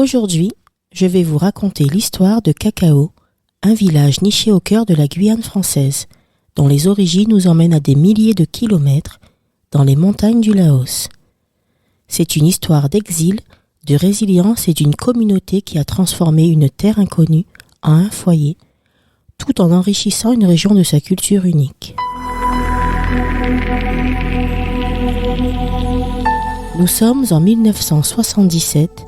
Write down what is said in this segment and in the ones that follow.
Aujourd'hui, je vais vous raconter l'histoire de Cacao, un village niché au cœur de la Guyane française, dont les origines nous emmènent à des milliers de kilomètres dans les montagnes du Laos. C'est une histoire d'exil, de résilience et d'une communauté qui a transformé une terre inconnue en un foyer, tout en enrichissant une région de sa culture unique. Nous sommes en 1977.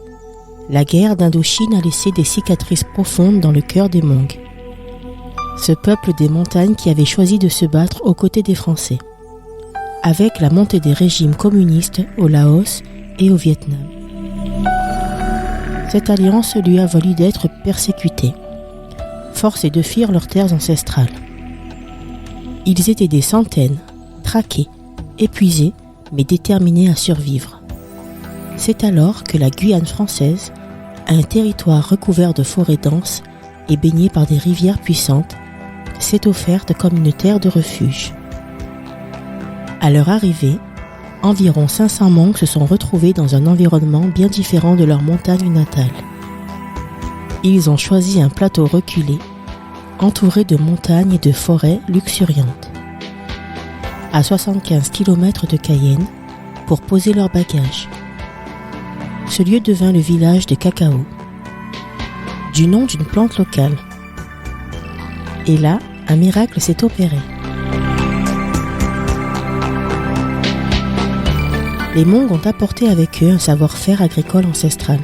La guerre d'Indochine a laissé des cicatrices profondes dans le cœur des Hmong. Ce peuple des montagnes qui avait choisi de se battre aux côtés des Français, avec la montée des régimes communistes au Laos et au Vietnam. Cette alliance lui a valu d'être persécuté, forcés de fuir leurs terres ancestrales. Ils étaient des centaines, traqués, épuisés, mais déterminés à survivre. C'est alors que la Guyane française, un territoire recouvert de forêts denses et baigné par des rivières puissantes, s'est offerte comme une terre de refuge. À leur arrivée, environ 500 Hmong se sont retrouvés dans un environnement bien différent de leur montagne natale. Ils ont choisi un plateau reculé, entouré de montagnes et de forêts luxuriantes. À 75 km de Cayenne, pour poser leurs bagages. Ce lieu devint le village de Cacao, du nom d'une plante locale. Et là, un miracle s'est opéré. Les Hmong ont apporté avec eux un savoir-faire agricole ancestral.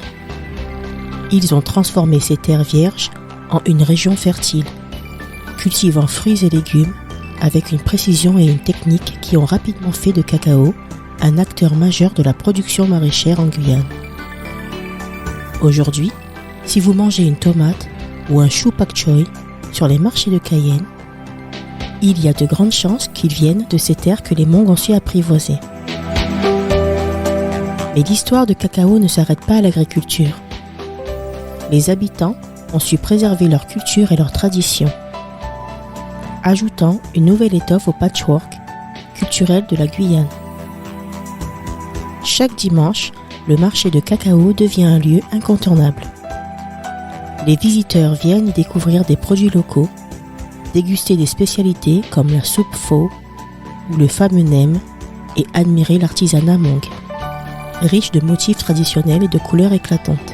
Ils ont transformé ces terres vierges en une région fertile, cultivant fruits et légumes avec une précision et une technique qui ont rapidement fait de Cacao un acteur majeur de la production maraîchère en Guyane. Aujourd'hui, si vous mangez une tomate ou un chou pak choy sur les marchés de Cayenne, il y a de grandes chances qu'ils viennent de ces terres que les Hmong ont su apprivoiser. Mais l'histoire de Cacao ne s'arrête pas à l'agriculture. Les habitants ont su préserver leur culture et leurs traditions, ajoutant une nouvelle étoffe au patchwork culturel de la Guyane. Chaque dimanche, le marché de Cacao devient un lieu incontournable. Les visiteurs viennent y découvrir des produits locaux, déguster des spécialités comme la soupe pho ou le fameux nem et admirer l'artisanat Hmong, riche de motifs traditionnels et de couleurs éclatantes.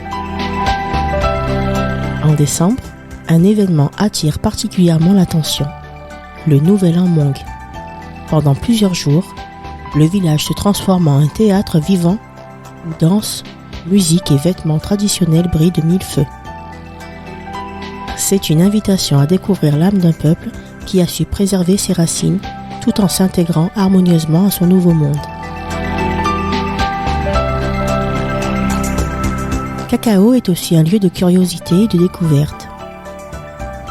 En décembre, un événement attire particulièrement l'attention, le Nouvel An Hmong. Pendant plusieurs jours, le village se transforme en un théâtre vivant où danse, musique et vêtements traditionnels brillent de mille feux. C'est une invitation à découvrir l'âme d'un peuple qui a su préserver ses racines tout en s'intégrant harmonieusement à son nouveau monde. Cacao est aussi un lieu de curiosité et de découverte.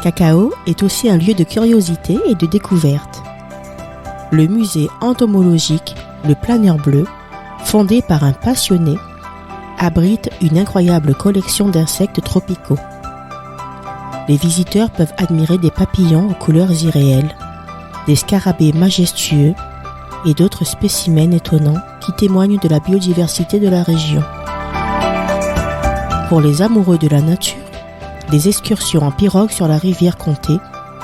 Cacao est aussi un lieu de curiosité et de découverte. Le musée entomologique Le Planeur Bleu, fondé par un passionné, abrite une incroyable collection d'insectes tropicaux. Les visiteurs peuvent admirer des papillons aux couleurs irréelles, des scarabées majestueux et d'autres spécimens étonnants qui témoignent de la biodiversité de la région. Pour les amoureux de la nature, des excursions en pirogue sur la rivière Comté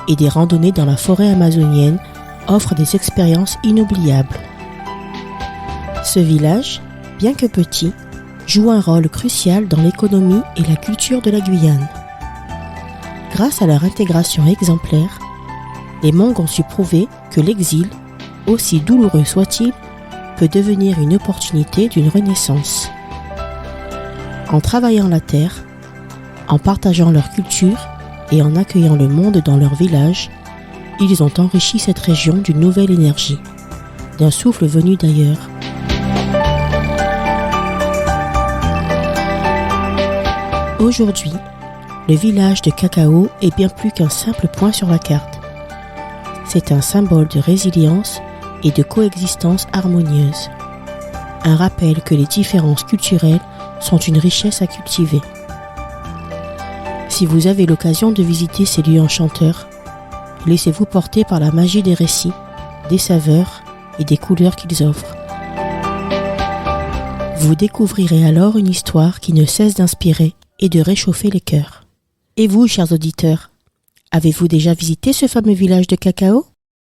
et des randonnées dans la forêt amazonienne offrent des expériences inoubliables. Ce village, bien que petit, joue un rôle crucial dans l'économie et la culture de la Guyane. Grâce à leur intégration exemplaire, les Hmong ont su prouver que l'exil, aussi douloureux soit-il, peut devenir une opportunité d'une renaissance. En travaillant la terre, en partageant leur culture et en accueillant le monde dans leur village, ils ont enrichi cette région d'une nouvelle énergie, d'un souffle venu d'ailleurs. Aujourd'hui, le village de Cacao est bien plus qu'un simple point sur la carte. C'est un symbole de résilience et de coexistence harmonieuse. Un rappel que les différences culturelles sont une richesse à cultiver. Si vous avez l'occasion de visiter ces lieux enchanteurs, laissez-vous porter par la magie des récits, des saveurs et des couleurs qu'ils offrent. Vous découvrirez alors une histoire qui ne cesse d'inspirer et de réchauffer les cœurs. Et vous, chers auditeurs, avez-vous déjà visité ce fameux village de cacao ?